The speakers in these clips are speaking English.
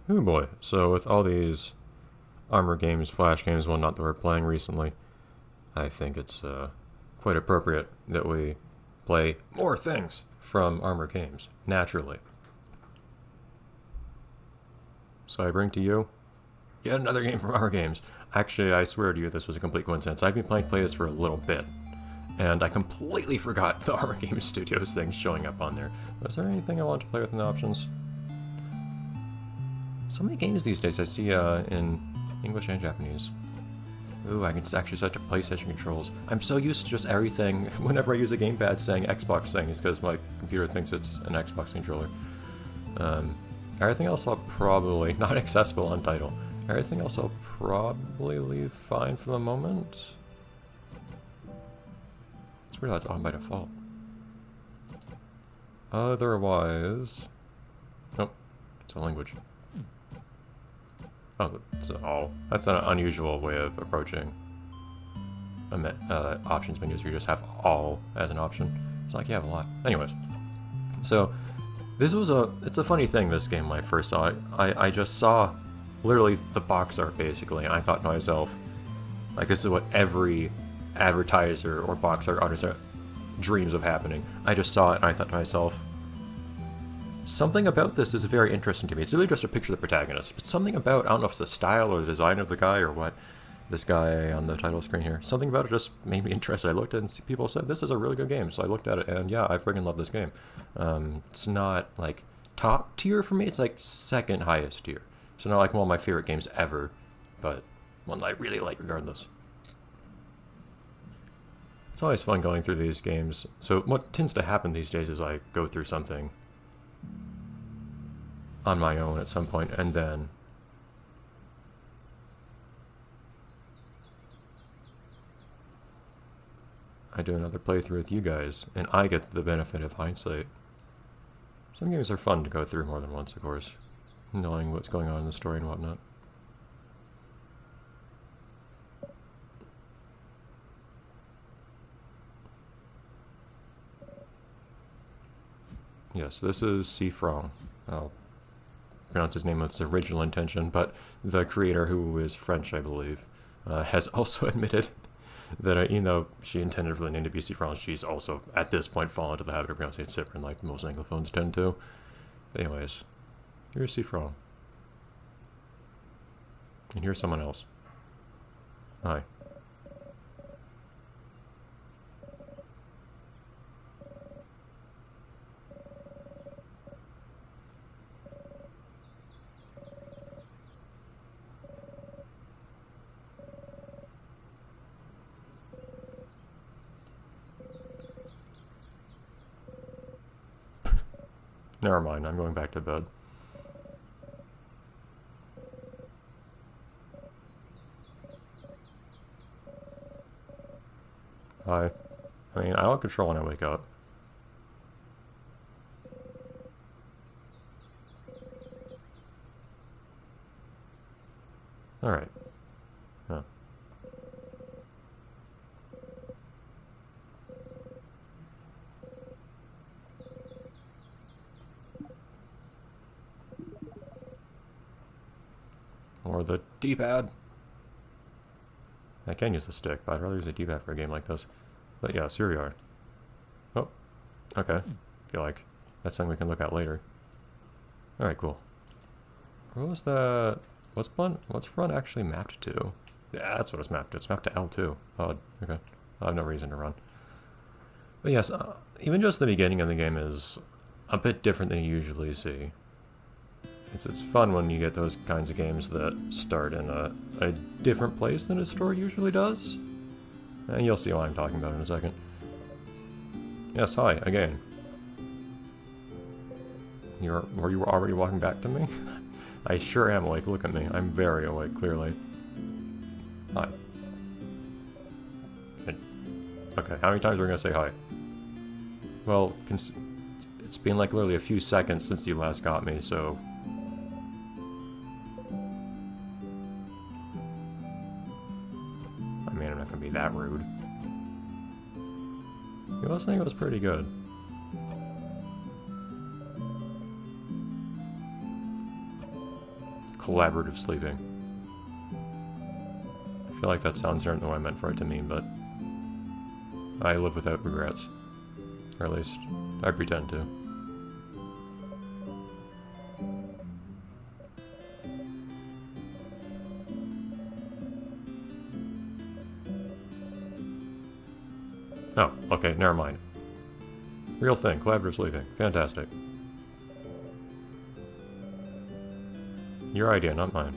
Oh boy. So with all these Armor games, Flash games, whatnot that we're playing recently, I think it's quite appropriate that we play more things from Armor games, naturally. So I bring to you yet another game from Armor games. Actually, I swear to you, this was a complete coincidence. I've been playing play this for a little bit, and I completely forgot the Armor Games Studios thing showing up on there. Was there anything I wanted to play with in the options? So many games these days I see in English and Japanese. Ooh, I can actually set to PlayStation controls. I'm so used to just everything, whenever I use a gamepad, saying Xbox things, because my computer thinks it's an Xbox controller. Everything else I'll probably, not accessible on title, everything else I'll probably leave fine for the moment. It's weird that's on by default. Otherwise... Nope, it's a language. Oh, it's all. That's an unusual way of approaching options menus where you just have all as an option. It's like you have a lot. Anyways, so it's a funny thing, this game, when I first saw it. I just saw literally the box art, basically, and I thought to myself, like, this is what every advertiser or box art artist dreams of happening. I just saw it and I thought to myself, something about this is very interesting to me. It's really just a picture of the protagonist, but something about, I don't know if it's the style or the design of the guy or what, this guy on the title screen here, something about it just made me interested. I looked at it and people said, this is a really good game, so I looked at it and yeah, I friggin' love this game. It's not like top tier for me, it's like second highest tier. So not like one of my favorite games ever, but one that I really like regardless. It's always fun going through these games. So what tends to happen these days is I go through something on my own at some point, and then I do another playthrough with you guys, and I get the benefit of hindsight. Some games are fun to go through more than once, of course, knowing what's going on in the story and whatnot. Yes, this is Cifron. I'll pronounce his name with its original intention, but the creator, who is French, I believe, has also admitted that even though she intended for the name to be Cifron, she's also, at this point, fallen into the habit of pronouncing it Cifron, like most Anglophones tend to. But anyways, here's Cifron. And here's someone else. Hi. Never mind, I'm going back to bed. Hi. I mean, I don't control when I wake up. Alright. Huh. Or the D-pad. I can use the stick, but I'd rather use a D-pad for a game like this. But yeah, so here we are. Oh, okay. Feel like that's something we can look at later. Alright, cool. What was that? What's front actually mapped to? Yeah, that's what it's mapped to. It's mapped to L2. Oh, okay. I have no reason to run. But yes, even just the beginning of the game is a bit different than you usually see. It's fun when you get those kinds of games that start in a different place than a story usually does. And you'll see what I'm talking about in a second. Yes, hi, again. Were you already walking back to me? I sure am awake, look at me. I'm very awake, clearly. Hi. Okay, how many times are we gonna say hi? Well, it's been like literally a few seconds since you last got me, so... I mean, I'm not gonna be that rude. You must think it was pretty good. collaborative sleeping. I feel like that sounds different than what I meant for it to mean, but I live without regrets. Or at least, I pretend to. Oh, okay, never mind. Real thing, collaborative sleeping. Fantastic. Your idea, not mine.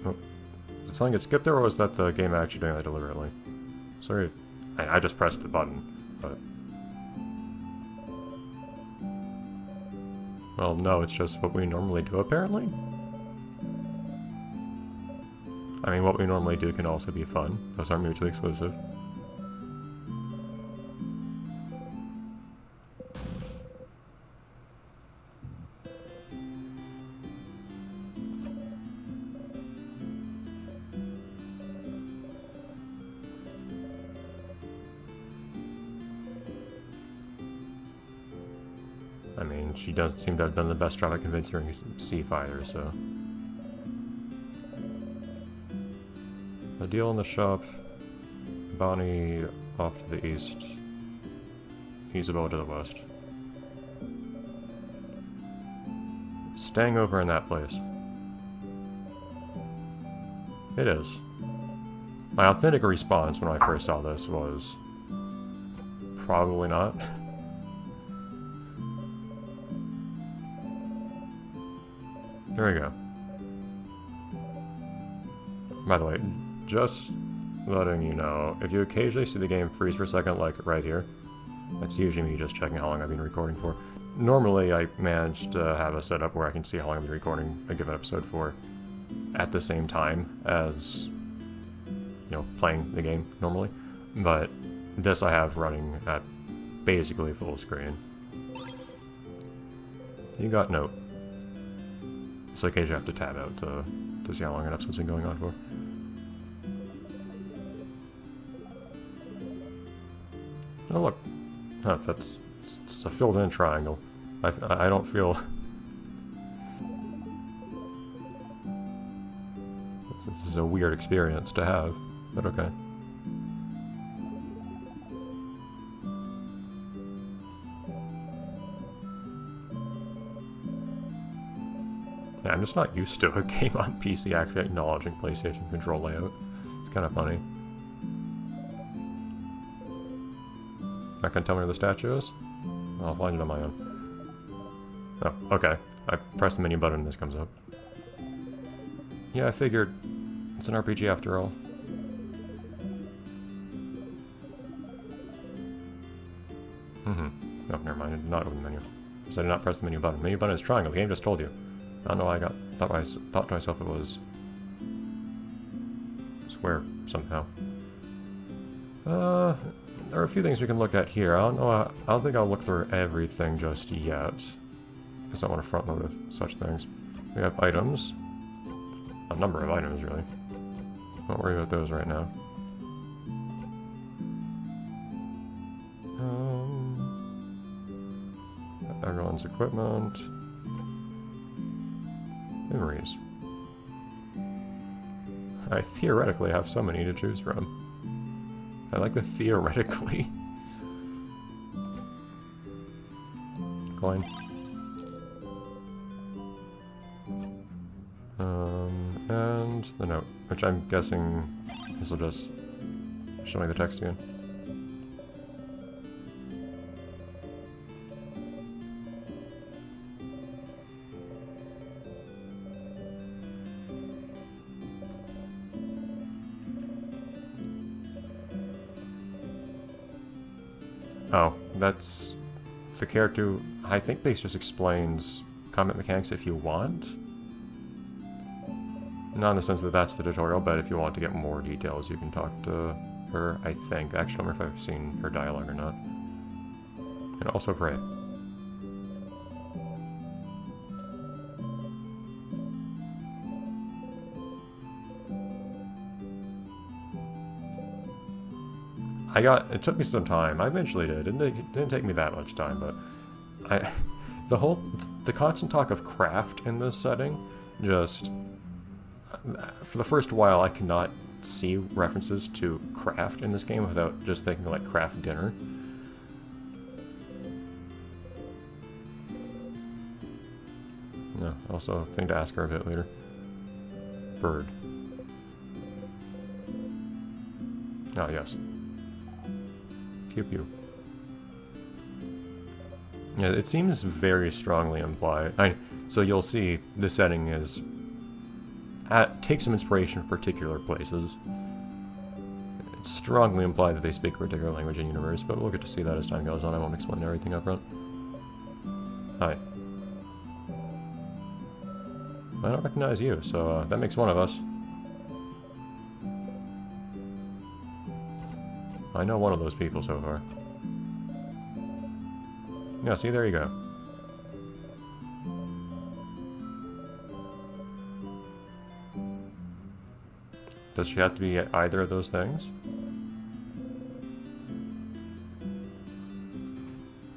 Oh. Did something get skipped there, or was that the game actually doing that deliberately? Sorry. I just pressed the button, but... Well, no, it's just what we normally do, apparently? I mean, what we normally do can also be fun. Those aren't mutually exclusive. I mean, she doesn't seem to have done the best job at convincing her Seath either, so... A deal in the shop. Bonnie off to the east. Isabel to the west. Staying over in that place. It is. My authentic response when I first saw this was... probably not. There we go. By the way, just letting you know, if you occasionally see the game freeze for a second, like right here, that's usually me just checking how long I've been recording for. Normally, I manage to have a setup where I can see how long I've been recording a given episode for at the same time as, you know, playing the game normally. But this I have running at basically full screen. You got note. So occasionally I have to tab out to see how long an episode's been going on for. Oh look, that's it's a filled-in triangle. I don't feel... This is a weird experience to have, but okay. Yeah, I'm just not used to a game on PC actually acknowledging PlayStation control layout. It's kind of funny. Not gonna tell me where the statue is? I'll find it on my own. Oh, okay. I press the menu button and this comes up. Yeah, I figured. It's an RPG after all. Oh, never mind. I did not open the menu. Because I did not press the menu button. The menu button is triangle. The game just told you. I don't know why I thought to myself it was square somehow. There are a few things we can look at here. I don't think I'll look through everything just yet. Because I don't want to front load with such things. We have items. A number of items, really. Don't worry about those right now. Everyone's equipment. Memories. I theoretically have so many to choose from. I like the theoretically. Coin. And the note, which I'm guessing this will just show me the text again. Oh, that's the character. I think base just explains combat mechanics if you want. Not in the sense that that's the tutorial, but if you want to get more details, you can talk to her, I think. I actually don't remember if I've seen her dialogue or not. And also pray. It took me some time. I eventually did. It didn't take me that much time, but the constant talk of craft in this setting, just, for the first while I could not see references to craft in this game without just thinking like craft dinner. No, also a thing to ask her a bit later. Bird. Ah, yes. Pew pew. Yeah, it seems very strongly implied. So you'll see the setting is takes some inspiration from particular places. It's strongly implied that they speak a particular language in universe, but we'll get to see that as time goes on. I won't explain everything up front. Hi. I don't recognize you, so that makes one of us. I know one of those people so far. Yeah, see, there you go. Does she have to be at either of those things?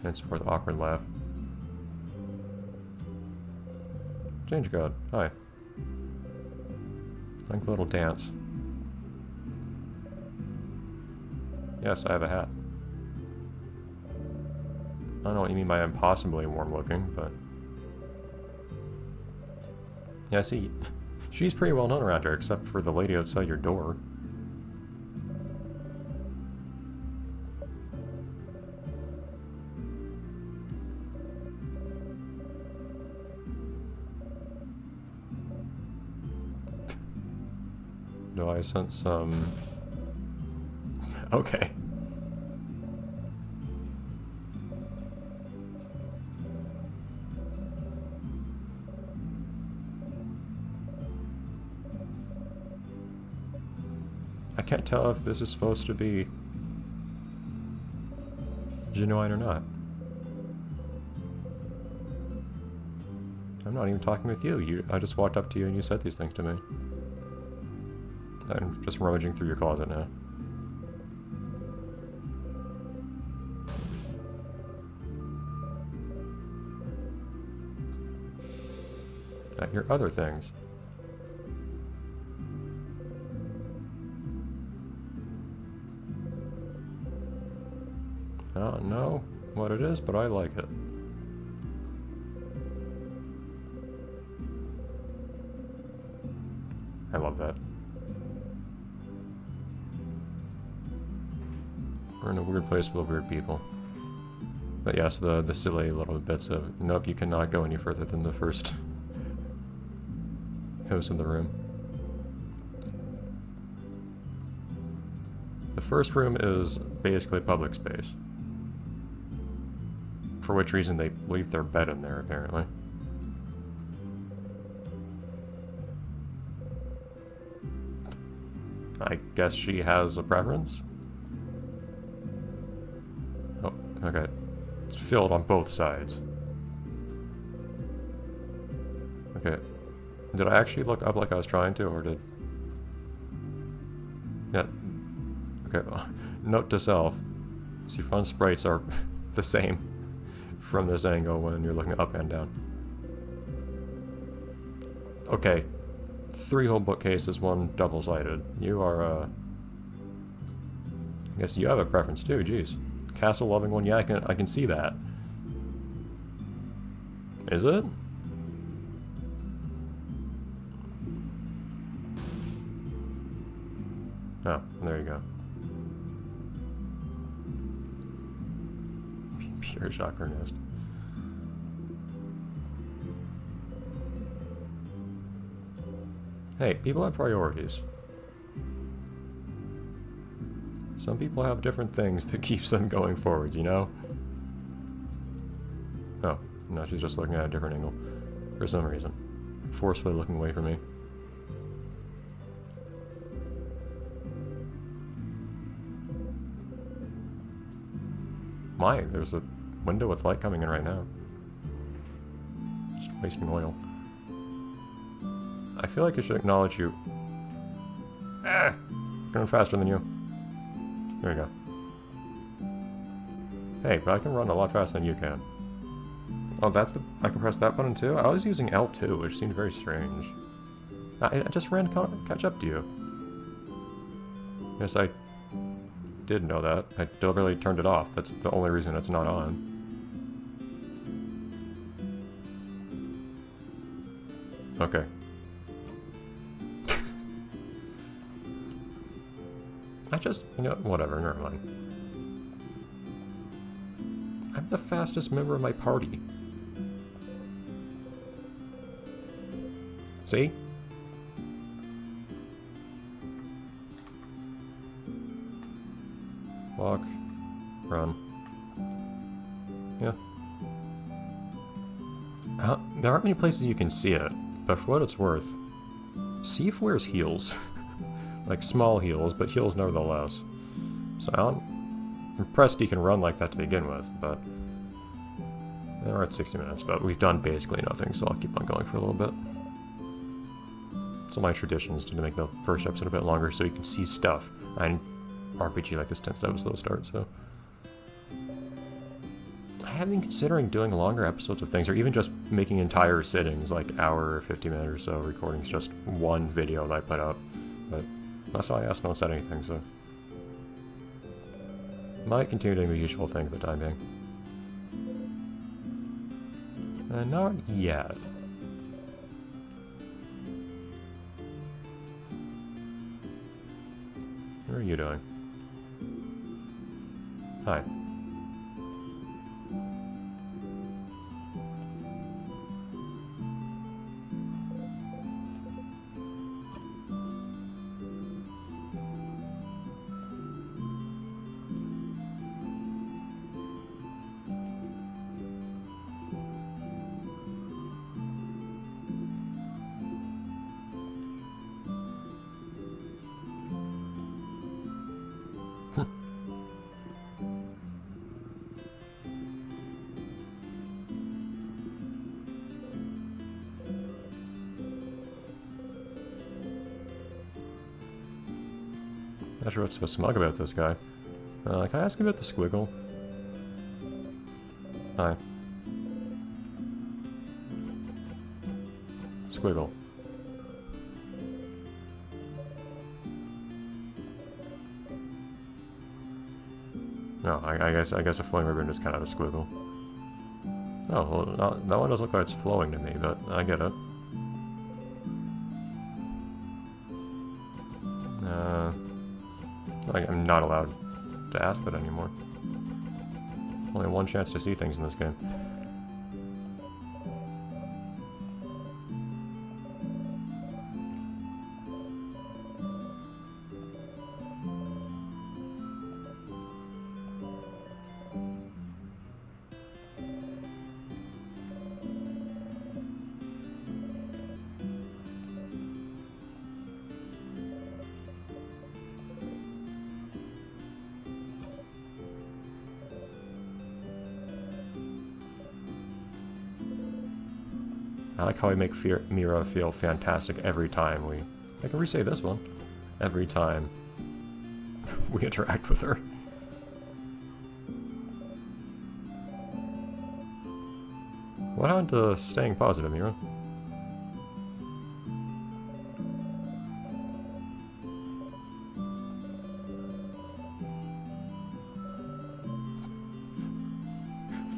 And support the awkward laugh. Change God. Hi. Like the little dance. Yes, I have a hat. I don't know what you mean by impossibly warm looking, but... Yeah, see, she's pretty well known around here, except for the lady outside your door. Do I sense some... Okay. I can't tell if this is supposed to be genuine or not. I'm not even talking with you. I just walked up to you and you said these things to me. I'm just rummaging through your closet now. At your other things. I don't know what it is, but I like it. I love that. We're in a weird place full of weird people. But yes, the silly little bits of, nope, you cannot go any further than the first house in the room. The first room is basically public space. For which reason they leave their bed in there, apparently. I guess she has a preference? Oh, okay. It's filled on both sides. Okay. Did I actually look up like I was trying to, or did... Yeah. Okay, well, note to self. See, fun sprites are the same from this angle when you're looking up and down. Okay. 3 whole bookcases, 1 double-sided. You are, I guess you have a preference too, jeez. Castle-loving one, yeah, I can see that. Is it? Oh, there you go. Pure shocker nest. Hey, people have priorities. Some people have different things that keeps them going forward, you know? Oh, no, she's just looking at a different angle. For some reason. Forcefully looking away from me. My, there's a window with light coming in right now. Just wasting oil. I feel like I should acknowledge you. Ah! Going faster than you. There you go. Hey, but I can run a lot faster than you can. Oh, that's the... I can press that button too? I was using L2, which seemed very strange. I just ran to catch up to you. Yes, I did know that. I deliberately turned it off. That's the only reason it's not on. Okay. You know, whatever, never mind. I'm the fastest member of my party. See? Walk. Run. Yeah. There aren't many places you can see it, but for what it's worth, Seif wears heels. Like small heels, but heels nevertheless. So I'm impressed he can run like that to begin with, but... We're at 60 minutes, but we've done basically nothing, so I'll keep on going for a little bit. So my tradition is to make the first episode a bit longer so you can see stuff. And RPG like this tends to have a slow start, so... I have been considering doing longer episodes of things, or even just making entire sittings, like hour or 50 minutes or so, recordings, just one video that I put up. But that's why I asked, no one said anything, so... Might continue doing the usual thing for the time being. Not yet. What are you doing? Hi. Not sure what's so smug about this guy. Can I ask him about the squiggle? Hi. Squiggle. No, I guess a flowing ribbon is kind of a squiggle. Oh, well, that one doesn't look like it's flowing to me, but I get it. I'm not allowed to ask that anymore. Only one chance to see things in this game. I like how we make Mira feel fantastic every time I can re-say this one. Every time we interact with her. What happened to staying positive, Mira?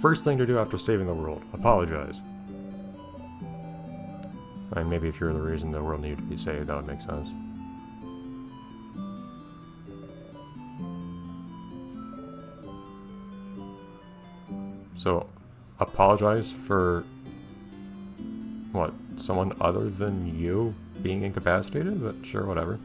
First thing to do after saving the world, apologize. I mean, maybe if you're the reason the world needed to be saved, that would make sense. So, apologize for... what? Someone other than you being incapacitated? But sure, whatever.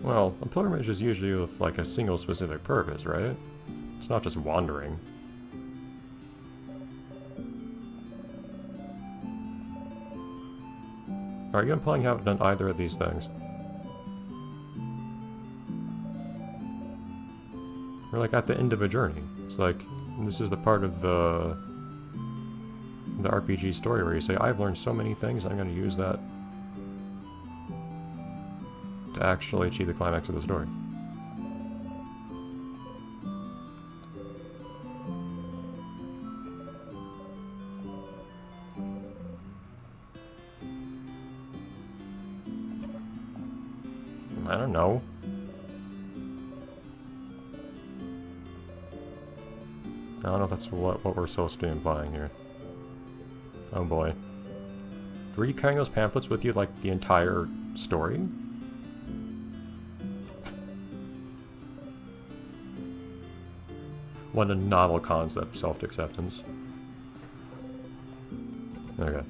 Well, a pilgrimage is usually with, like, a single specific purpose, right? It's not just wandering. Are you implying you haven't done either of these things? We're like at the end of a journey. It's like, this is the part of the the RPG story where you say, I've learned so many things, I'm going to use that to actually achieve the climax of the story. I don't know. I don't know if that's what we're supposed to be implying here. Oh boy. Were you carrying those pamphlets with you, like, the entire story? What a novel concept, self-acceptance. Okay.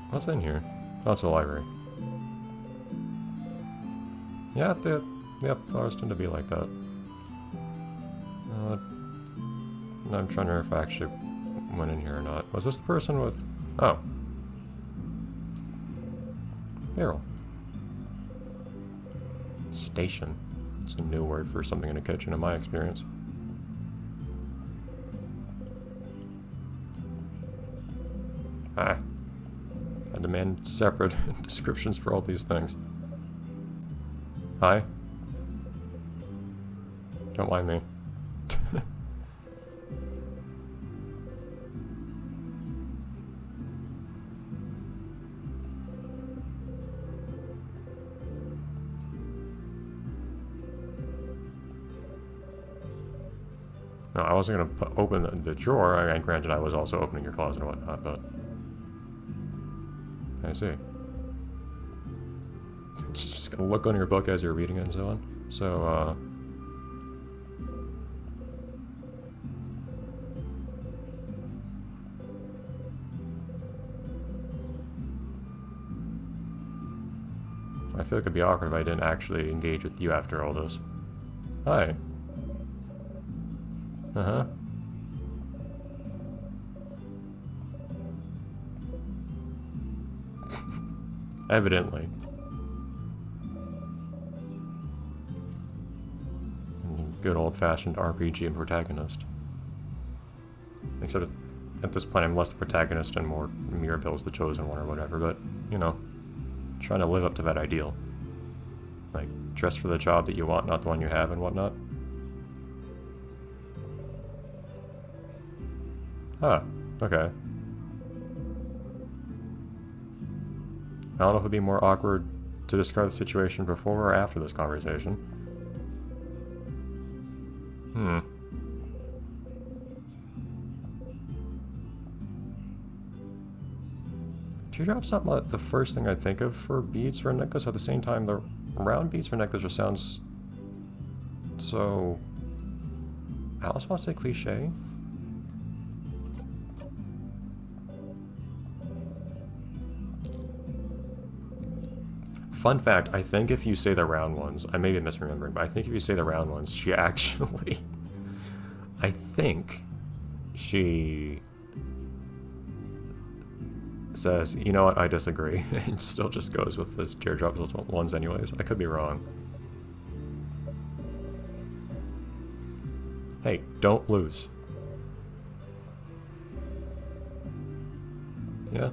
What's in here? Oh, it's a library. Yeah, flowers tend to be like that. I'm trying to remember if I actually went in here or not. Was this the person with... Oh. Barrel. Station. It's a new word for something in a kitchen in my experience. Ah. I demand separate descriptions for all these things. Hi. Don't mind me. No, I wasn't going to open the drawer. I mean, granted, I was also opening your closet and whatnot, but... I see. Just gonna look on your book as you're reading it and so on. So, I feel like it'd be awkward if I didn't actually engage with you after all this. Hi. Uh-huh. Evidently. Good old-fashioned RPG and protagonist. Except at this point I'm less the protagonist and more Mirabelle's the chosen one or whatever, but, you know, trying to live up to that ideal. Like, dress for the job that you want, not the one you have and whatnot. Ah, okay. I don't know if it'd be more awkward to describe the situation before or after this conversation. Teardrop's not the first thing I'd think of for beads for a necklace. At the same time, the round beads for a necklace just sounds so... I almost want to say cliche. Fun fact, I think if you say the round ones, I may be misremembering, but I think if you say the round ones, she actually... I think she says, you know what, I disagree, and still just goes with this teardrop ones anyways. I could be wrong. Hey, don't lose. Yeah.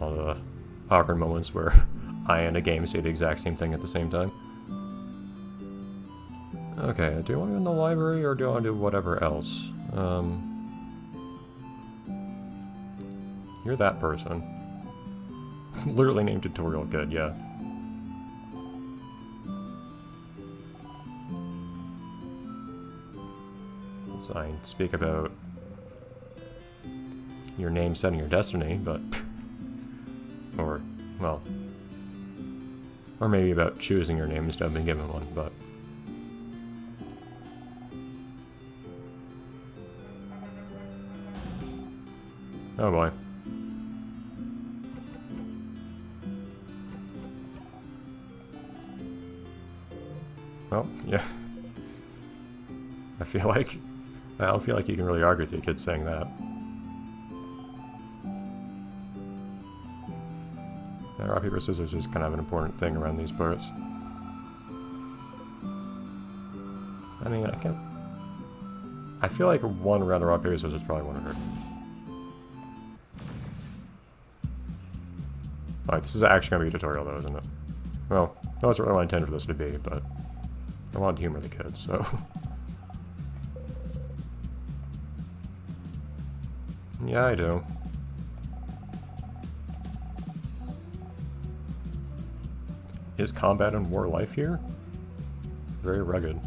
All the awkward moments where I and a game say the exact same thing at the same time. Okay, do you want to go in the library or do you want to do whatever else? You're that person. Literally named tutorial good, yeah. So I speak about your name setting your destiny, but... or, well... or maybe about choosing your name instead of being given one, but... oh boy. Well, yeah. I don't feel like you can really argue with your kid saying that. Yeah, rock, paper, scissors is kind of an important thing around these parts. I mean, I can't... I feel like one round of rock, paper, scissors probably won't hurt. Alright, this is actually going to be a tutorial though, isn't it? Well, that's what I intended for this to be, but I want to humor the kids, so... Yeah, I do. Is combat and war life here? Very rugged.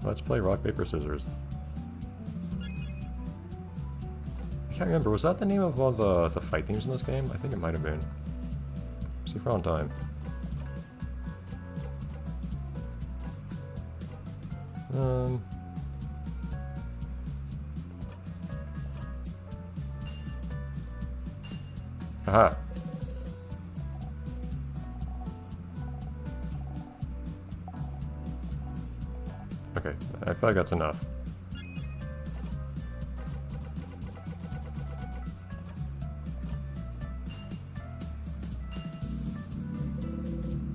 Let's play rock, paper, scissors. I can't remember, was that the name of all the fight themes in this game? I think it might have been. See if we're on time. Aha! Okay, I feel like that's enough.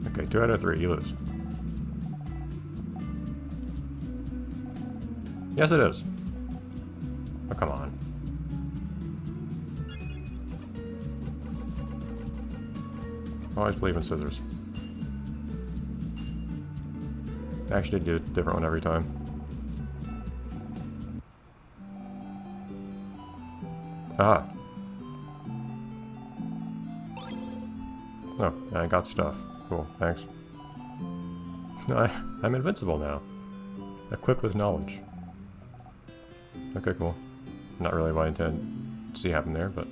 Okay, 2 out of 3, you lose. Yes, it is. Oh, come on. I always believe in scissors. I actually do a different one every time. Ah. Oh, I got stuff. Cool, thanks. I'm invincible now. Equipped with knowledge. Okay, cool. Not really what I intend to see happen there, but...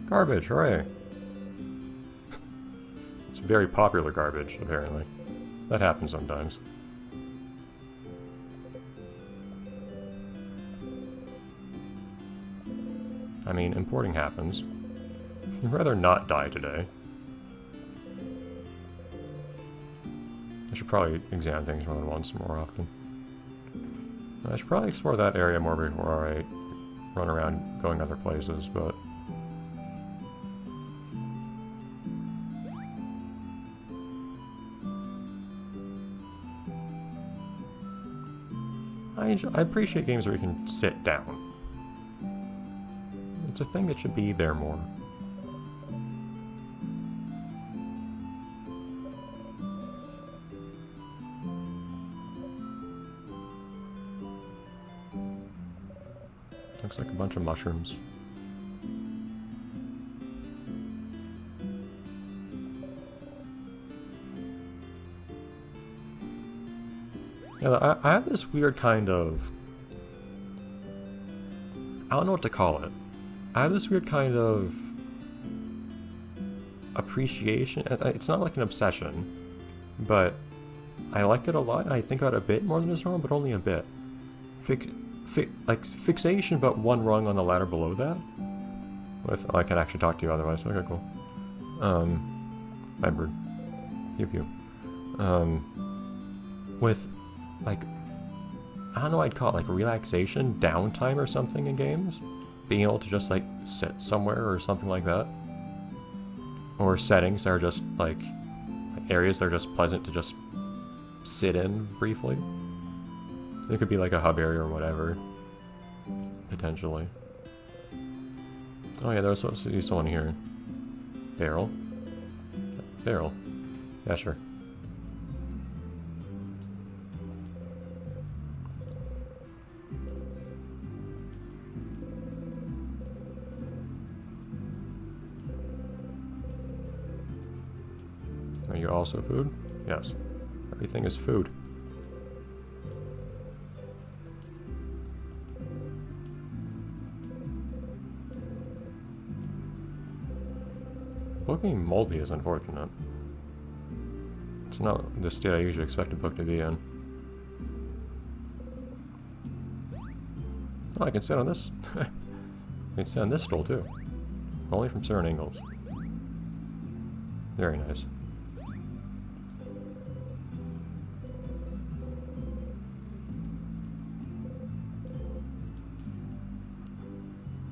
Garbage, hooray! It's very popular garbage, apparently. That happens sometimes. I mean, importing happens. I'd rather not die today. I should probably examine things more than once more often. I should probably explore that area more before I run around going other places, but... I appreciate games where you can sit down. It's a thing that should be there more. Looks like a bunch of mushrooms. Yeah, I have this weird kind of... I don't know what to call it. I have this weird kind of... appreciation. It's not like an obsession, but I like it a lot. I think about it a bit more than is normal, but only a bit. Like fixation, but one rung on the ladder below that. With I can actually talk to you otherwise. Okay, cool. Hi bird. Pew pew. With like I don't know what I'd call it, like relaxation, downtime or something in games. Being able to just like sit somewhere or something like that. Or settings that are just like areas that are just pleasant to just sit in briefly. It could be like a hub area or whatever. Potentially. Oh yeah, there was supposed to be someone here. Barrel? Barrel. Yeah, sure. Are you also food? Yes. Everything is food. Book being moldy is unfortunate. It's not the state I usually expect a book to be in. Oh, I can sit on this. I can sit on this stool too. Only from certain angles. Very nice.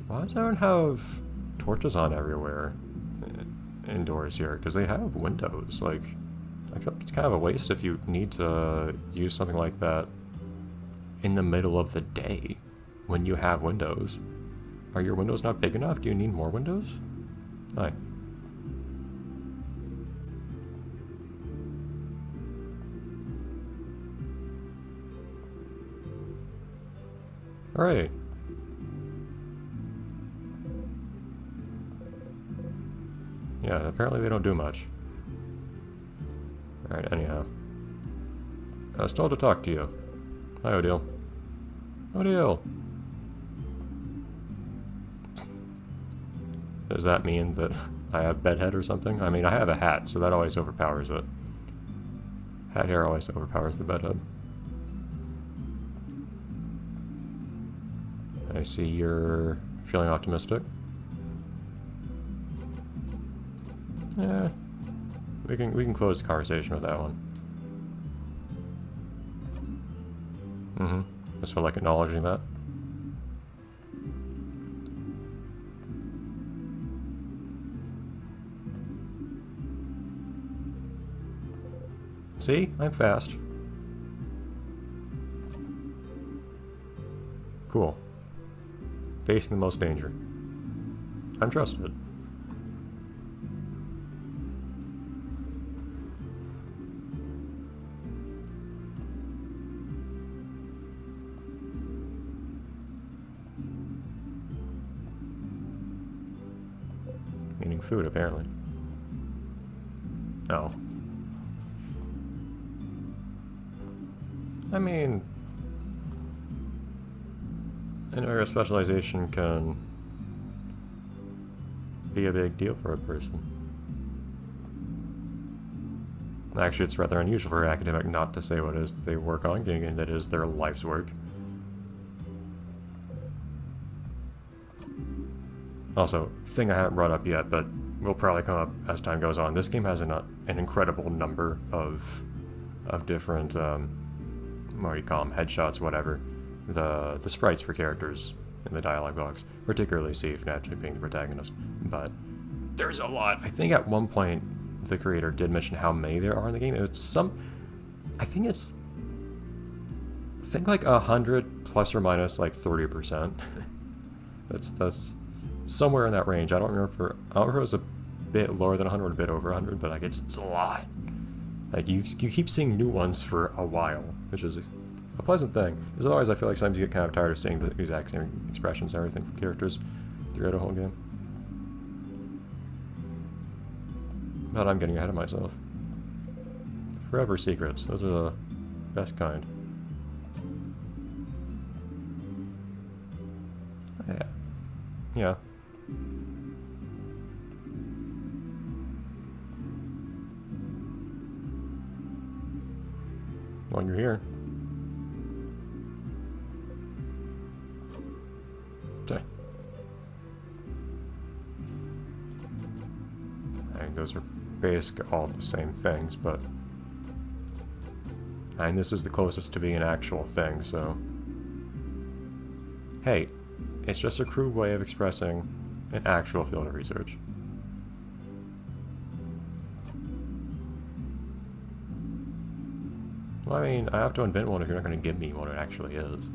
Why does everyone have torches on everywhere indoors here? Because they have windows. Like, I feel like it's kind of a waste if you need to use something like that in the middle of the day when you have windows. Are your windows not big enough? Do you need more windows? Hi. Alright. Yeah, apparently they don't do much. Alright, anyhow. I was told to talk to you. Hi, Odile. Odile! Does that mean that I have bedhead or something? I mean, I have a hat, so that always overpowers it. Hat hair always overpowers the bedhead. I see you're feeling optimistic. Yeah, we can close the conversation with that one. Just feel like acknowledging that. See? I'm fast. Cool. Facing the most danger. I'm trusted. Meaning food, apparently. No. I mean, an area of specialization can be a big deal for a person. Actually, it's rather unusual for an academic not to say what it is they work on, given that is their life's work. Also, thing I haven't brought up yet, but will probably come up as time goes on. This game has an incredible number of different, what do you call them, headshots, whatever. The sprites for characters in the dialogue box, particularly Sif, naturally being the protagonist. But there's a lot. I think at one point the creator did mention how many there are in the game. It's I think like 100 plus or minus like 30%. that's somewhere in that range. I don't remember if it was a bit lower than 100, a bit over 100, but like it's a lot. Like you keep seeing new ones for a while, which is a pleasant thing. Because otherwise I feel like sometimes you get kind of tired of seeing the exact same expressions and everything from characters throughout a whole game. But I'm getting ahead of myself. Forever secrets. Those are the best kind. Yeah. Yeah. Well, you're here. Okay. I think those are basically all the same things, but... And this is the closest to being an actual thing, so... Hey, it's just a crude way of expressing an actual field of research. Well, I mean, I have to invent one if you're not going to give me what it actually is.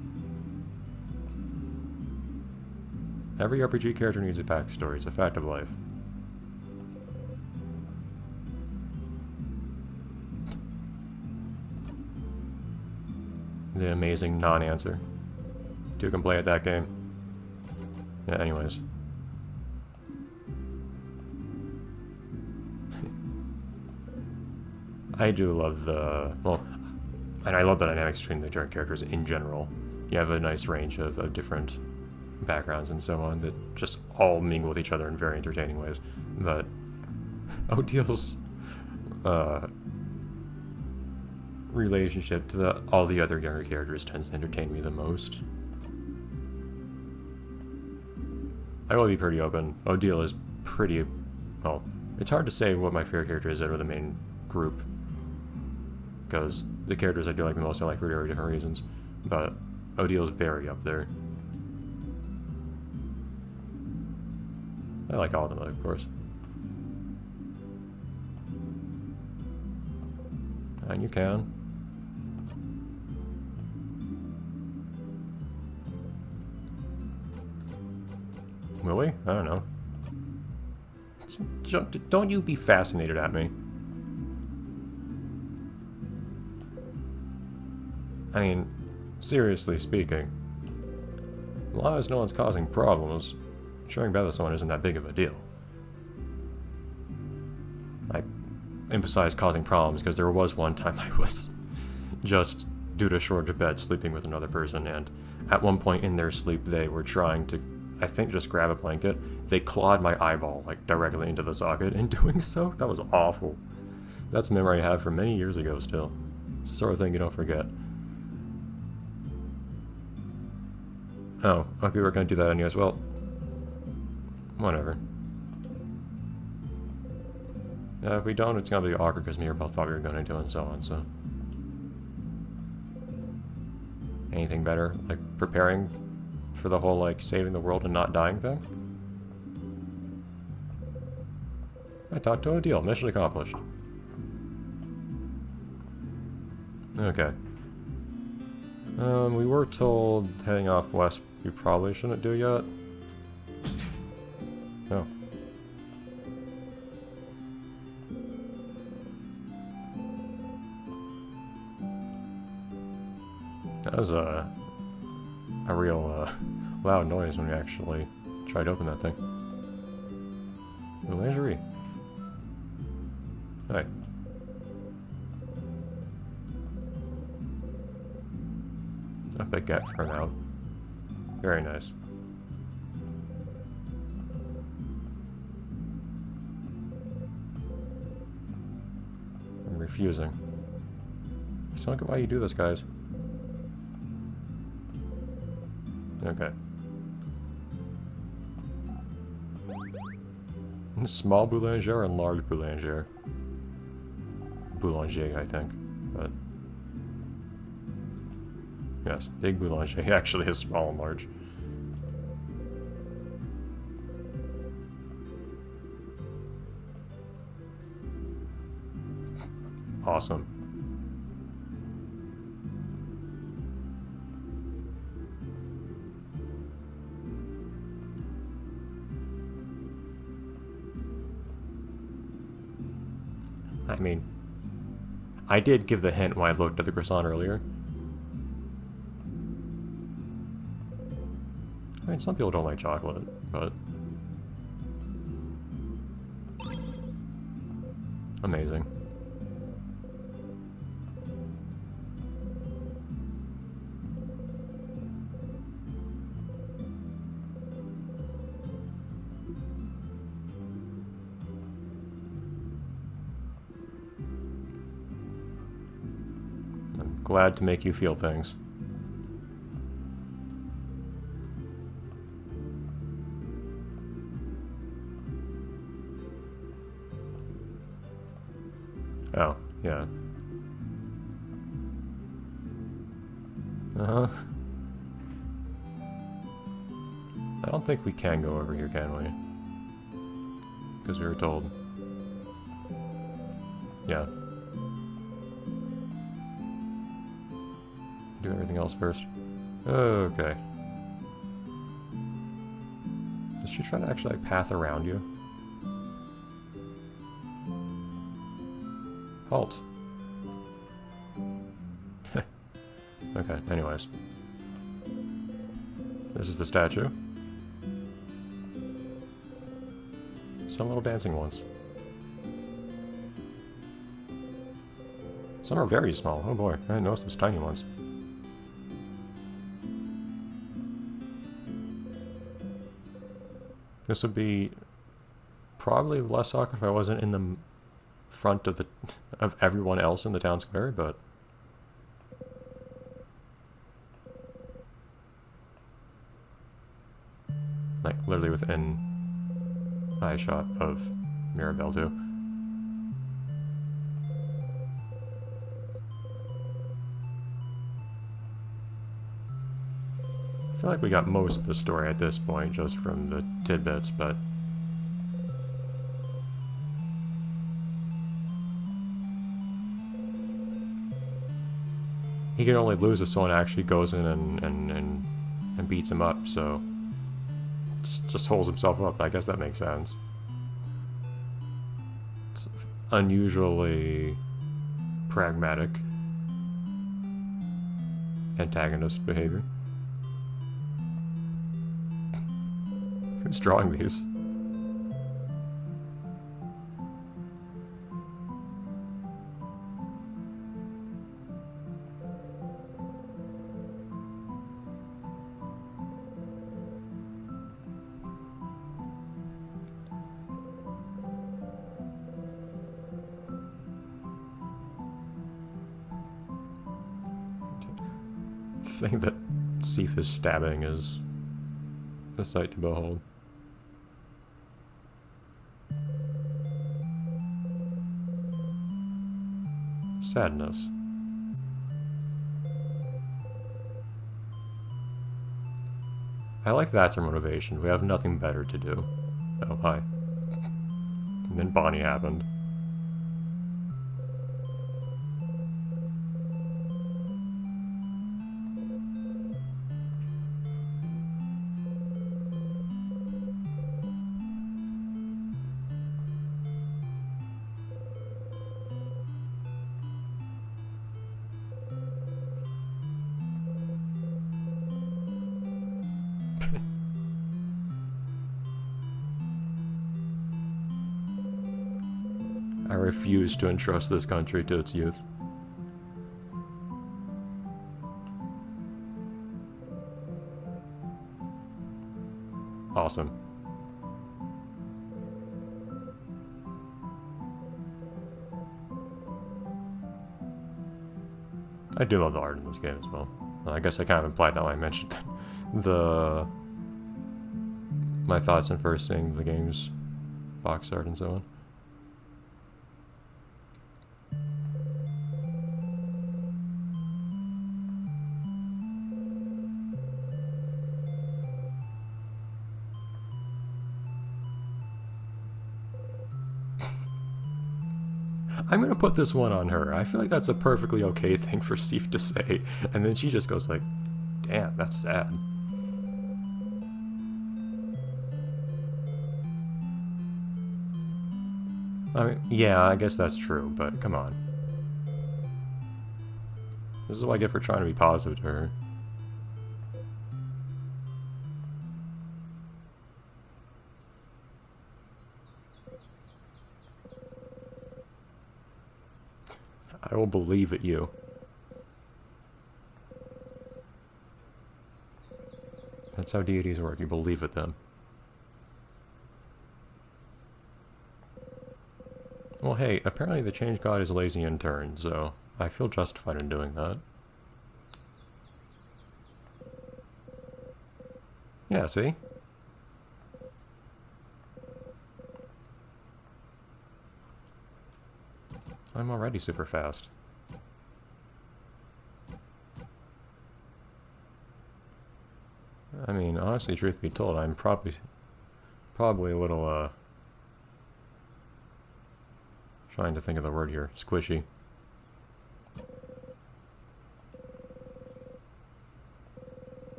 Every RPG character needs a backstory. It's a fact of life. The amazing non-answer. Two can play at that game. Yeah, anyways. I do love the... Well, and I love the dynamics between the different characters in general. You have a nice range of different backgrounds and so on that just all mingle with each other in very entertaining ways. But Odile's relationship to all the other younger characters tends to entertain me the most. I will be pretty open. Odile is pretty... Well, it's hard to say what my favorite character is out of the main group, because the characters I do like the most I like for very different reasons, but Odile's very up there. I like all of them, of course. And you can. Will we? I don't know. Don't you be fascinated at me. I mean, seriously speaking, as long as no one's causing problems, sharing bed with someone isn't that big of a deal. I emphasize causing problems because there was one time I was just, due to shortage of bed, sleeping with another person, and at one point in their sleep they were trying to, I think, just grab a blanket. They clawed my eyeball, like, directly into the socket. In doing so, that was awful. That's a memory I have from many years ago still. It's the sort of thing you don't forget. Oh, okay, we're gonna do that anyways. Well, whatever. Yeah, if we don't, it's gonna be awkward because me and both thought we were going to, and so on, so. Anything better? Like, preparing for the whole, like, saving the world and not dying thing? I talked to a deal. Mission accomplished. Okay. We were told heading off west we probably shouldn't do yet. No. That was a real loud noise when we actually tried to open that thing. Lingerie. Hi. A baguette for now. Very nice. I'm refusing. I still don't get why you do this, guys. Okay. Small boulanger and large boulanger. Boulanger, I think. But yes, big boulanger actually is small and large. Awesome. I mean, I did give the hint when I looked at the croissant earlier. I mean, some people don't like chocolate, but amazing. I'm glad to make you feel things. Oh, yeah. Uh-huh. I don't think we can go over here, can we? Because we were told. Yeah. Do everything else first. Okay. Does she try to actually like, path around you? Halt. Okay, anyways. This is the statue. Some little dancing ones. Some are very small. Oh boy, I didn't notice those tiny ones. This would be probably less awkward if I wasn't in the front of everyone else in the town square, but like literally within eye shot of Mirabelle too. I feel like we got most of the story at this point just from the tidbits, but he can only lose if someone actually goes in and beats him up, so just holds himself up. I guess that makes sense. It's unusually pragmatic antagonist behavior. Who's drawing these? The thing that Sif is stabbing is a sight to behold. Sadness. I like that's our motivation. We have nothing better to do. Oh, hi. And then Bonnie happened. I refuse to entrust this country to its youth. Awesome. I do love the art in this game as well. I guess I kind of implied that when I mentioned my thoughts on first seeing the game's box art and so on. I'm gonna put this one on her. I feel like that's a perfectly okay thing for Sif to say. And then she just goes like, damn, that's sad. I mean, yeah, I guess that's true, but come on. This is what I get for trying to be positive to her. I will believe at you. That's how deities work. You believe at them. Well, hey, apparently the Change God is lazy in turn, so I feel justified in doing that. Yeah, see? I'm already super fast. I mean, honestly, truth be told, I'm probably a little, trying to think of the word here. Squishy.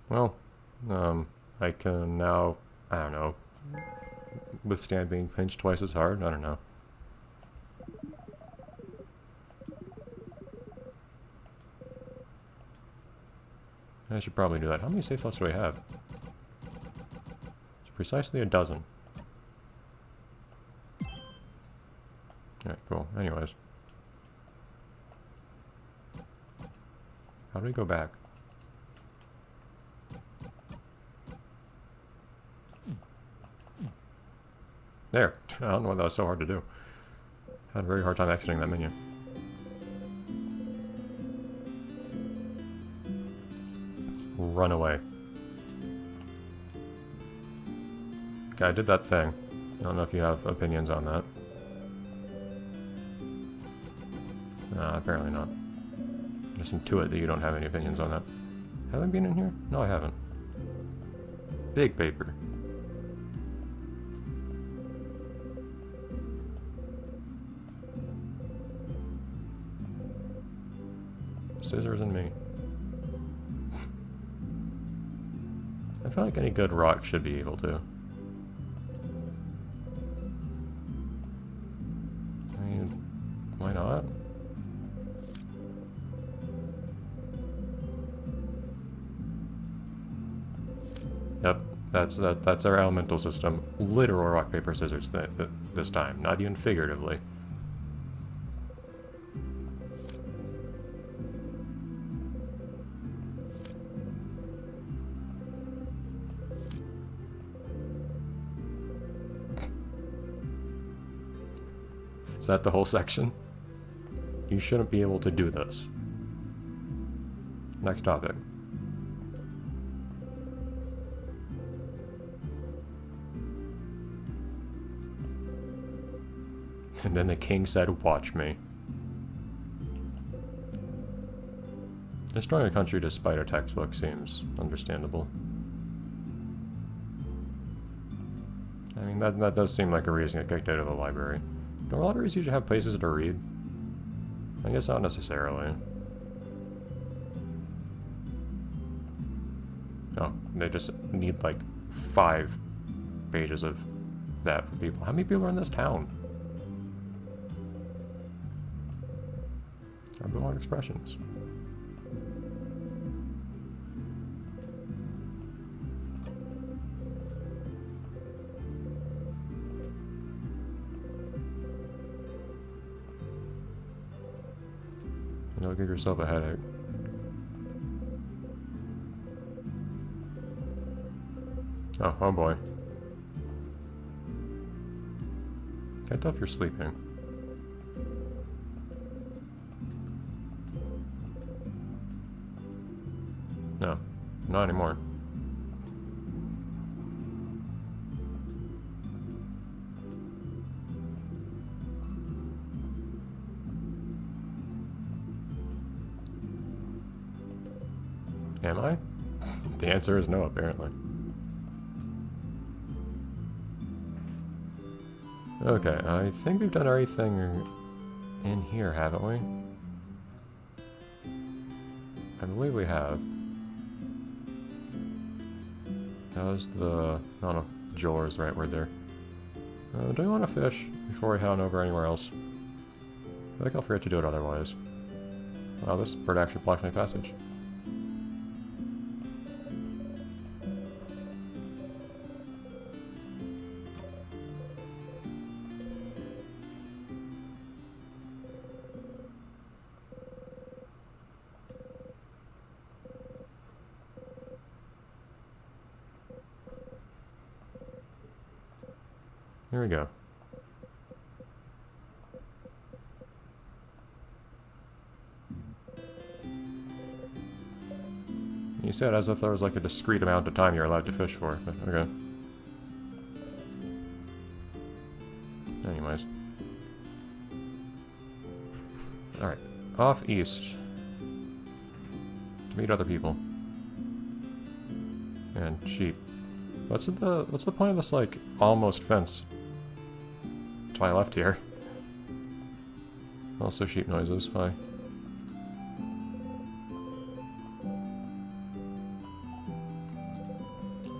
Well, I can now, I don't know, withstand being pinched twice as hard? I don't know. I should probably do that. How many save slots do I have? It's precisely a dozen. Alright, cool. Anyways. How do we go back? There. I don't know why that was so hard to do. I had a very hard time exiting that menu. Run away. Okay, I did that thing. I don't know if you have opinions on that. Apparently not. Just intuit that you don't have any opinions on that. Have I been in here? No, I haven't. Big paper. Scissors and me. I feel like any good rock should be able to. I mean, why not? Yep, that's our elemental system. Literal rock, paper, scissors this time, not even figuratively. Is that the whole section? You shouldn't be able to do this. Next topic. And then the king said, "Watch me." Destroying a country despite a textbook seems understandable. I mean, that does seem like a reason to get kicked out of the library. Don't libraries usually have places to read? I guess not necessarily. Oh, they just need like 5 pages of that for people. How many people are in this town? Our expressions. You'll give yourself a headache. Oh boy. Can't tell if you're sleeping. No, not anymore. Am I? The answer is no, apparently. Okay, I think we've done everything in here, haven't we? I believe we have. That was the... I don't know, Jor is the right word there. Do we want to fish before we head on over anywhere else? I feel like I'll forget to do it otherwise. Wow, this bird actually blocks my passage. Here we go. You said as if there was like a discrete amount of time you're allowed to fish for, but okay. Anyways. Alright. Off east. To meet other people. And sheep. What's the point of this, like, almost fence? To my left here. Also sheep noises. Hi.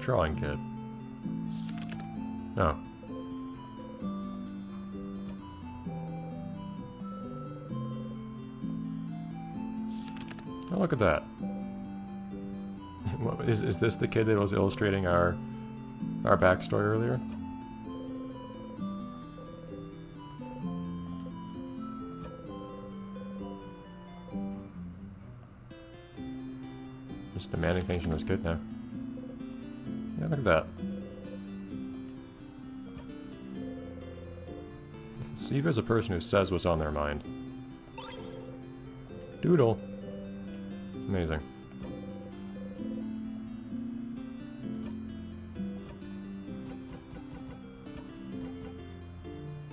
Drawing kit. Oh. Oh, look at that. Is this the kid that was illustrating our backstory earlier? Just demanding things from this kid now. Yeah, look at that. Steve is a person who says what's on their mind. Doodle. Amazing.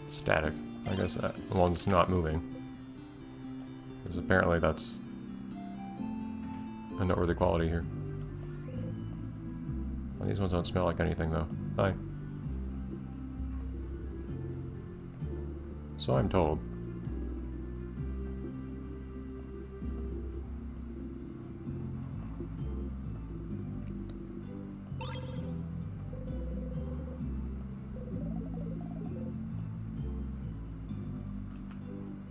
Static. I guess that one's not moving. Because apparently that's a noteworthy quality here. Well, these ones don't smell like anything, though. Hi. So I'm told.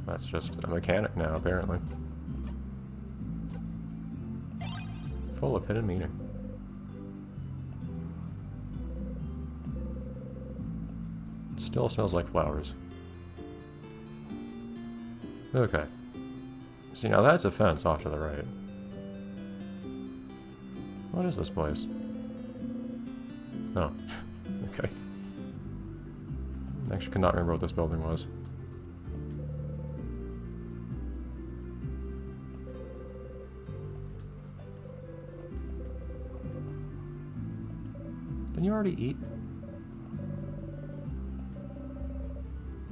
That's just a mechanic now, apparently. Full of hidden meaning. Still smells like flowers. Okay. See, now that's a fence off to the right. What is this place? Oh. Okay. Actually could not remember what this building was. Didn't you already eat?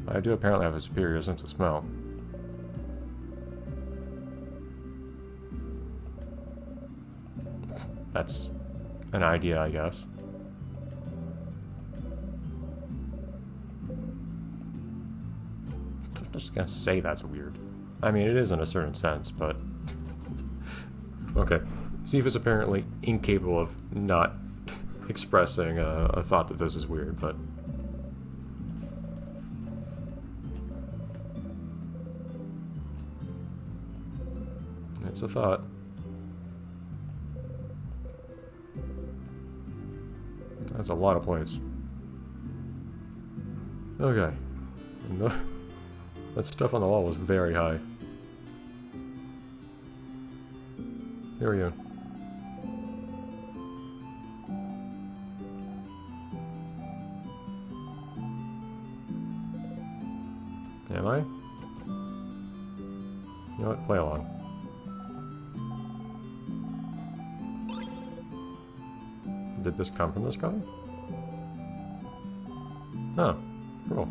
I do apparently have a superior sense of smell. That's an idea, I guess. I'm just gonna say that's weird. I mean, it is in a certain sense, but... Okay. Steve is apparently incapable of not expressing a thought that this is weird, but... It's a thought. That's a lot of place. Okay. That stuff on the wall was very high. Who are you? Am I? You know what? Play along. Did this come from this guy? Oh, cool.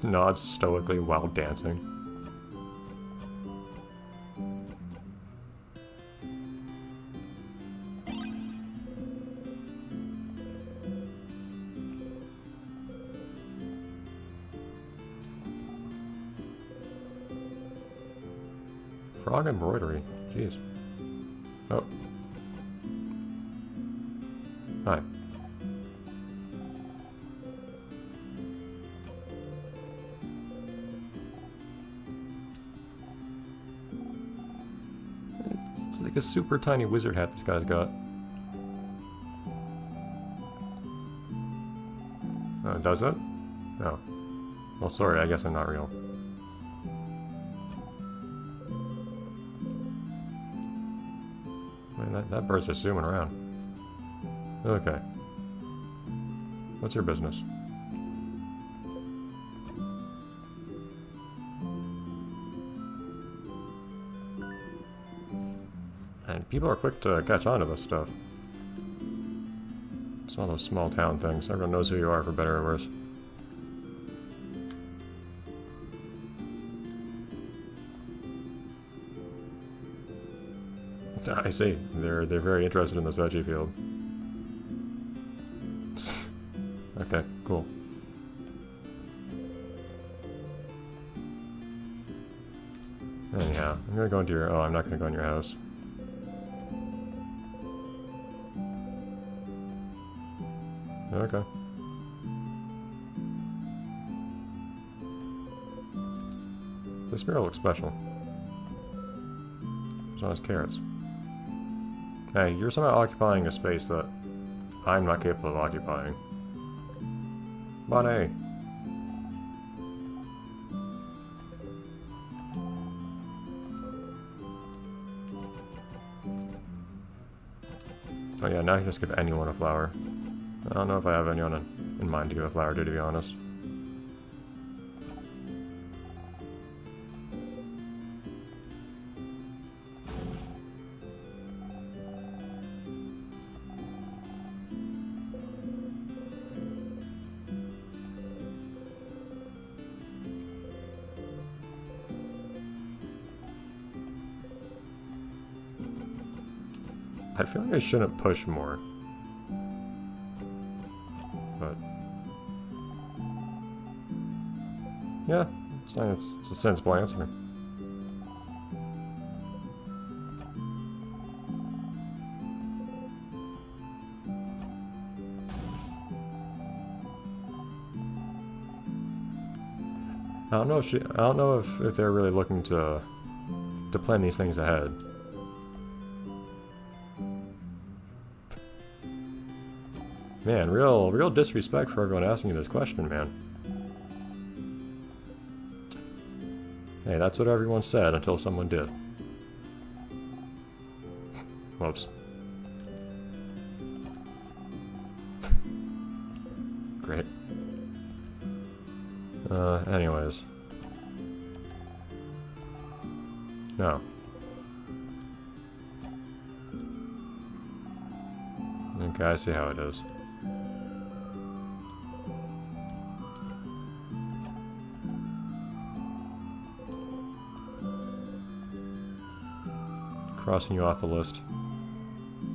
Nods stoically while dancing. Frog embroidery. Jeez. Oh. Hi. It's like a super tiny wizard hat this guy's got. Does it? No. Well, sorry, I guess I'm not real. That bird's just zooming around. Okay. What's your business? And people are quick to catch on to this stuff. It's all those small town things. Everyone knows who you are, for better or worse. I see. They're very interested in this veggie field. Okay, cool. Anyhow, I'm gonna go into your... Oh, I'm not gonna go in your house. Okay. This mural looks special. So does carrots. Hey, you're somehow occupying a space that I'm not capable of occupying. Bonnet. Oh yeah, now I can just give anyone a flower. I don't know if I have anyone in mind to give a flower to be honest. I feel like I shouldn't push more. But... yeah, it's a sensible answer. I don't know if they're really looking to plan these things ahead. Man, real disrespect for everyone asking you this question, man. Hey, that's what everyone said until someone did. Whoops. Great. Anyways. No. Okay, I see how it is. Crossing you off the list.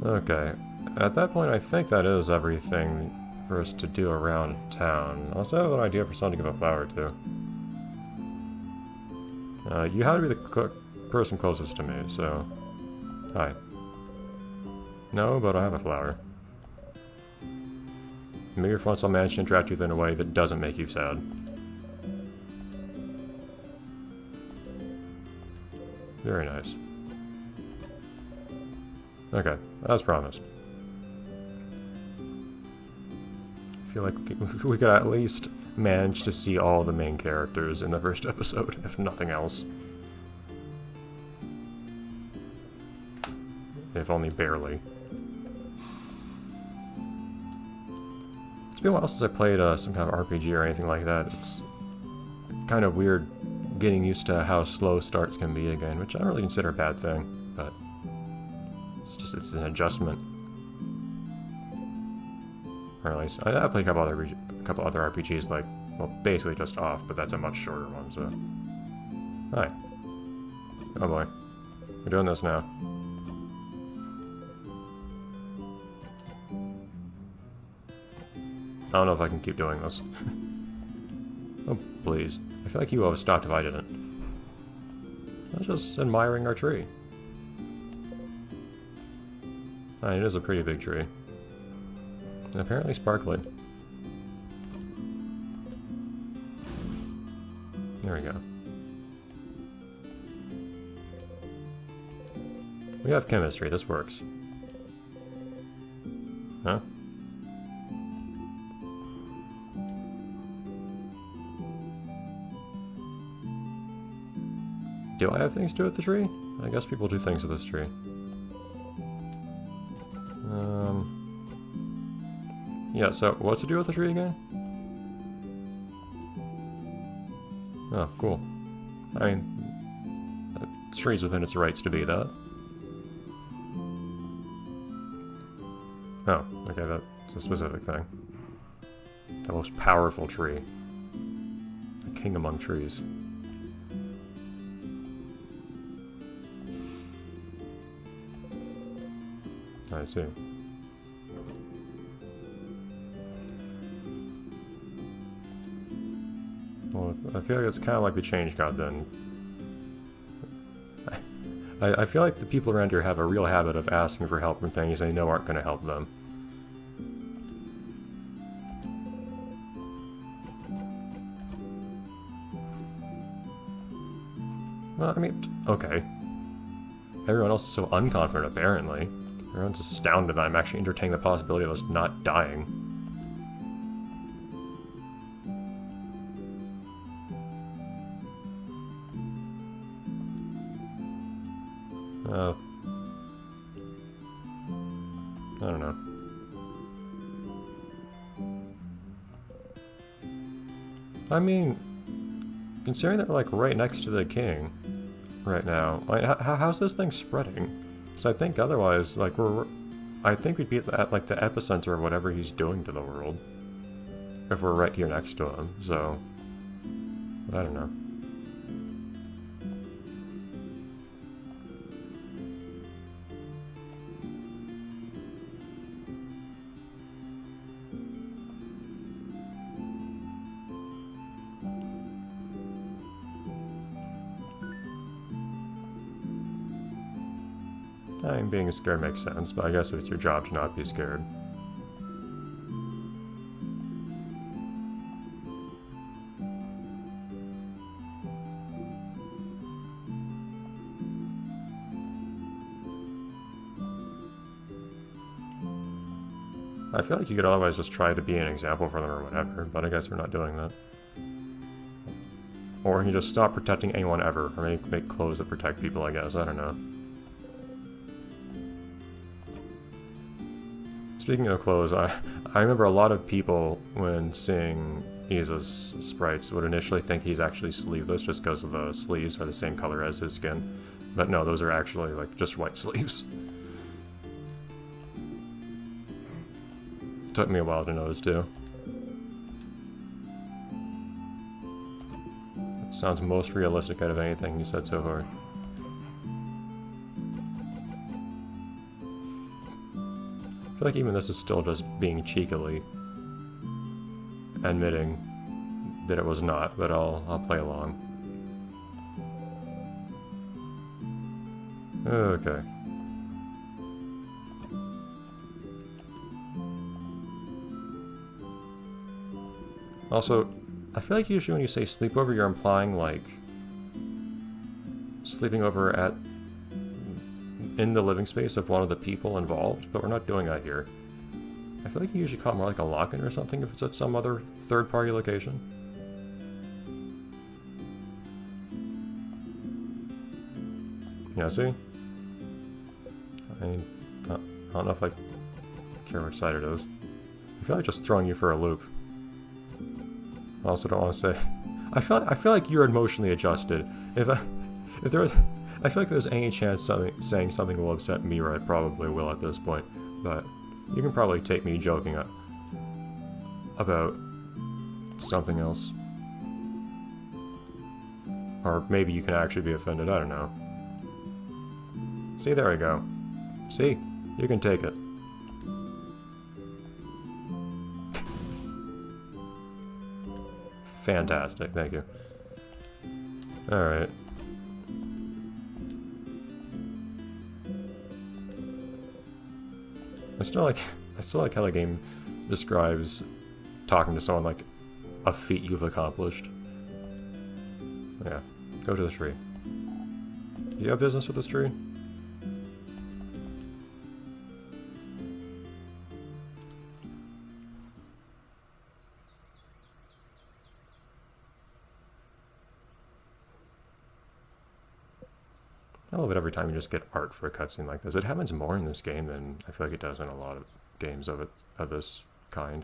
Okay. At that point, I think that is everything for us to do around town. I also have an idea for something to give a flower to. You have to be the person closest to me, so... hi. No, but I have a flower. Maybe once I'll manage to interact with you in a way that doesn't make you sad. Very nice. Okay, as promised. I feel like we could at least manage to see all the main characters in the first episode, if nothing else. If only barely. It's been a while since I played some kind of RPG or anything like that. It's kind of weird getting used to how slow starts can be again, which I don't really consider a bad thing, but it's an adjustment. Or at least, I played a couple other RPGs, like, well, basically just off, but that's a much shorter one, so... hi. Oh boy. We're doing this now. I don't know if I can keep doing this. Oh, please. I feel like you would have stopped if I didn't. I was just admiring our tree. It is a pretty big tree. And apparently sparkling. There we go. We have chemistry, this works. Huh? Do I have things to do with the tree? I guess people do things with this tree. Yeah, so what's to do with the tree again? Oh, cool. I mean, the tree's within its rights to be that. Oh, okay, that's a specific thing. The most powerful tree. A king among trees. I see. Well, I feel like it's kind of like the Change God then. I feel like the people around here have a real habit of asking for help from things they know aren't going to help them. Well, I mean, okay. Everyone else is so unconfident, apparently. Everyone's astounded that I'm actually entertaining the possibility of us not dying. I don't know. I mean, considering they're like right next to the king right now, like, how's this thing spreading? So I think otherwise, like I think we'd be at like the epicenter of whatever he's doing to the world if we're right here next to him. So I don't know. I mean, being scared makes sense, but I guess it's your job to not be scared. I feel like you could otherwise just try to be an example for them or whatever, but I guess we're not doing that. Or you just stop protecting anyone ever, or make clothes that protect people, I guess, I don't know. Speaking of clothes, I remember a lot of people, when seeing Isa's sprites, would initially think he's actually sleeveless just because of the sleeves are the same color as his skin. But no, those are actually, like, just white sleeves. Took me a while to notice, too. Sounds most realistic out of anything you said so far. I feel like even this is still just being cheekily admitting that it was not, but I'll play along. Okay. Also, I feel like usually when you say sleepover, you're implying, like, sleeping over in the living space of one of the people involved, but we're not doing that here. I feel like you usually call it more like a lock-in or something if it's at some other third-party location. Yeah, see? I don't know if I care which side it is. I feel like just throwing you for a loop. I also don't want to say... I feel like you're emotionally adjusted. If there was... I feel like there's any chance saying something will upset me, or I probably will at this point. But you can probably take me joking about something else. Or maybe you can actually be offended, I don't know. See, there we go. See? You can take it. Fantastic, thank you. Alright. I still like how the game describes talking to someone like a feat you've accomplished. Yeah, go to the tree. Do you have business with this tree? I love it every time you just get art for a cutscene like this. It happens more in this game than I feel like it does in a lot of games of this kind.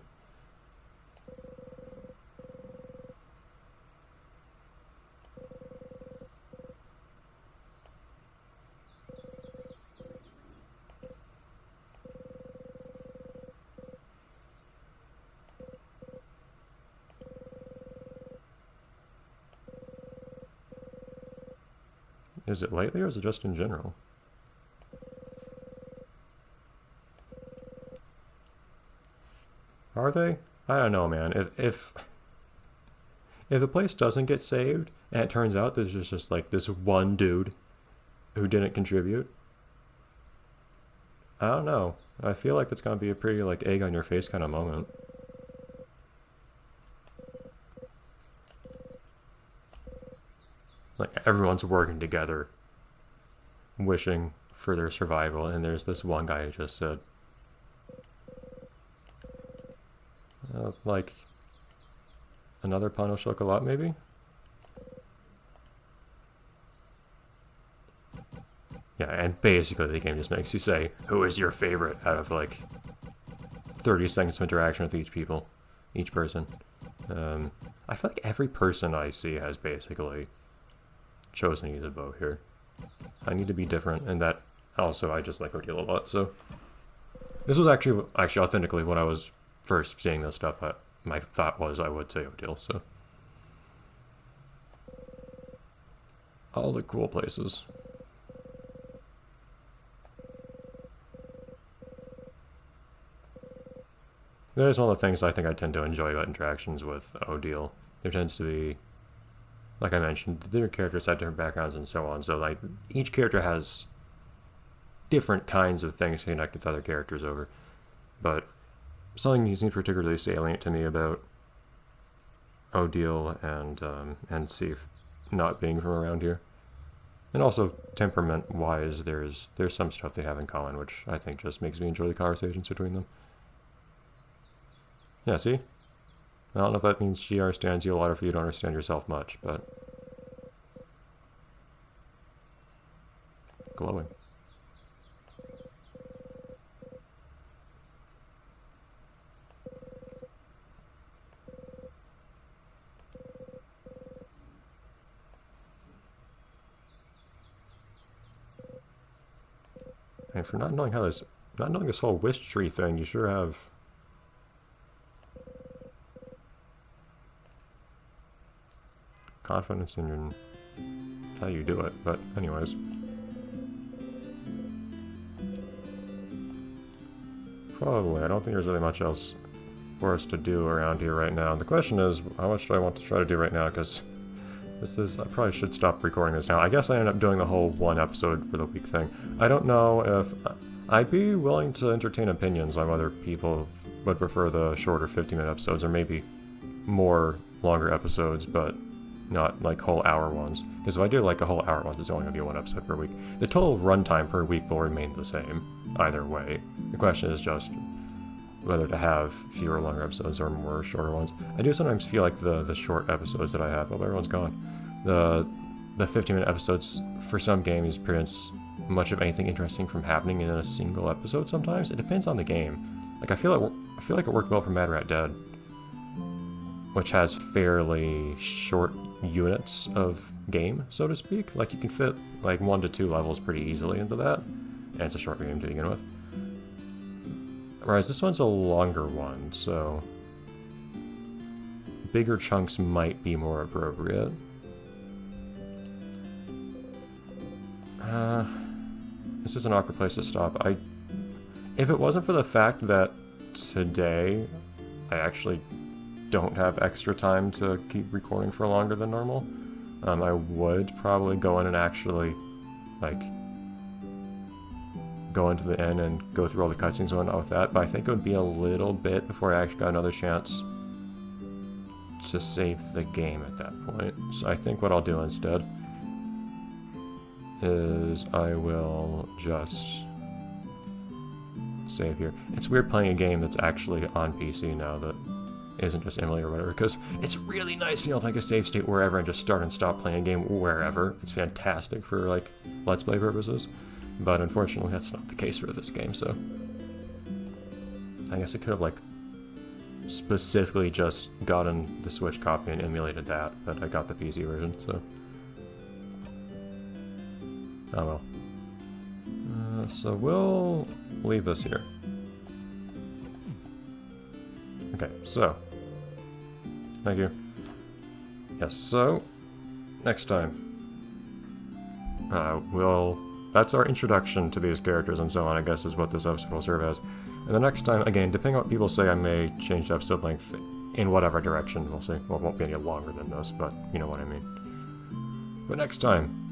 Is it lately, or is it just in general? Are they? I don't know, man. If the place doesn't get saved, and it turns out there's just like this one dude who didn't contribute, I don't know. I feel like it's gonna be a pretty, like, egg on your face kind of moment. Like, everyone's working together, wishing for their survival, and there's this one guy who just said, like, another pan au chocolat, maybe? Yeah, and basically the game just makes you say, who is your favorite, out of, like, 30 seconds of interaction with each person. I feel like every person I see has basically chosen Ysabeau here. I need to be different, and that also I just like Odile a lot, so... This was actually authentically when I was first seeing this stuff, my thought was I would say Odile, so... All the cool places. That is one of the things I think I tend to enjoy about interactions with Odile. There tends to be, like I mentioned, the different characters have different backgrounds and so on, so like each character has different kinds of things to connect with other characters over. But something seems particularly salient to me about Odile and Sif not being from around here. And also, temperament-wise, there's some stuff they have in common, which I think just makes me enjoy the conversations between them. Yeah, see? I don't know if that means she understands you a lot or if you don't understand yourself much, but... glowing. And for not knowing this whole wish tree thing, you sure have confidence in your how you do it. But anyways, probably I don't think there's really much else for us to do around here right now. The question is, how much do I want to try to do right now? Because I probably should stop recording this now. I guess I ended up doing the whole one episode for the week thing. I don't know if... I'd be willing to entertain opinions on whether people would prefer the shorter 15-minute episodes or maybe more longer episodes, but not like whole hour ones. Because if I do like a whole hour one, it's only going to be one episode per week. The total runtime per week will remain the same, either way. The question is just whether to have fewer longer episodes or more shorter ones. I do sometimes feel like the short episodes that I have, oh, everyone's gone. The 15-minute episodes for some games prevents much of anything interesting from happening in a single episode sometimes. It depends on the game. Like I feel like it worked well for Mad Rat Dead, which has fairly short units of game, so to speak. Like you can fit like 1 to 2 levels pretty easily into that, and it's a short game to begin with. Whereas this one's a longer one, so bigger chunks might be more appropriate. This is an awkward place to stop. If it wasn't for the fact that today I actually don't have extra time to keep recording for longer than normal, I would probably go in and actually, like, go into the end and go through all the cutscenes and whatnot with that, but I think it would be a little bit before I actually got another chance to save the game at that point. So I think what I'll do instead is I will just save here. It's weird playing a game that's actually on PC now that isn't just Emily or whatever, because it's really nice being able to take a save state wherever and just start and stop playing a game wherever. It's fantastic for like Let's Play purposes, but unfortunately that's not the case for this game, so I guess I could have like specifically just gotten the Switch copy and emulated that, but I got the PC version, so oh well. So we'll leave this here. Okay, so thank you. Yes, so next time that's our introduction to these characters and so on, I guess, is what this episode will serve as. And the next time, again, depending on what people say, I may change the episode length in whatever direction, we'll see. Well, it won't be any longer than this, but you know what I mean. But next time,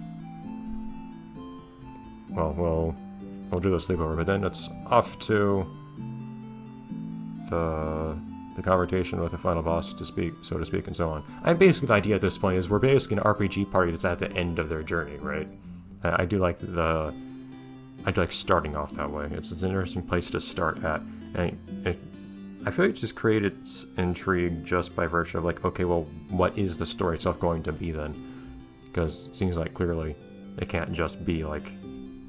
well, we'll do the sleepover, but then it's off to the confrontation with the final boss, to speak, so to speak, and so on. And basically the idea at this point is we're basically an RPG party that's at the end of their journey, right? I do like starting off that way. It's an interesting place to start at. And I feel like it just created intrigue just by virtue of like, okay, well, what is the story itself going to be then? Because it seems like clearly it can't just be like,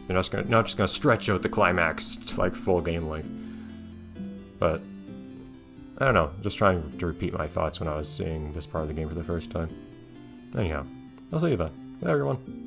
you're not just gonna stretch out the climax to like full game length. But I don't know, just trying to repeat my thoughts when I was seeing this part of the game for the first time. Anyhow, I'll see you then. Bye everyone.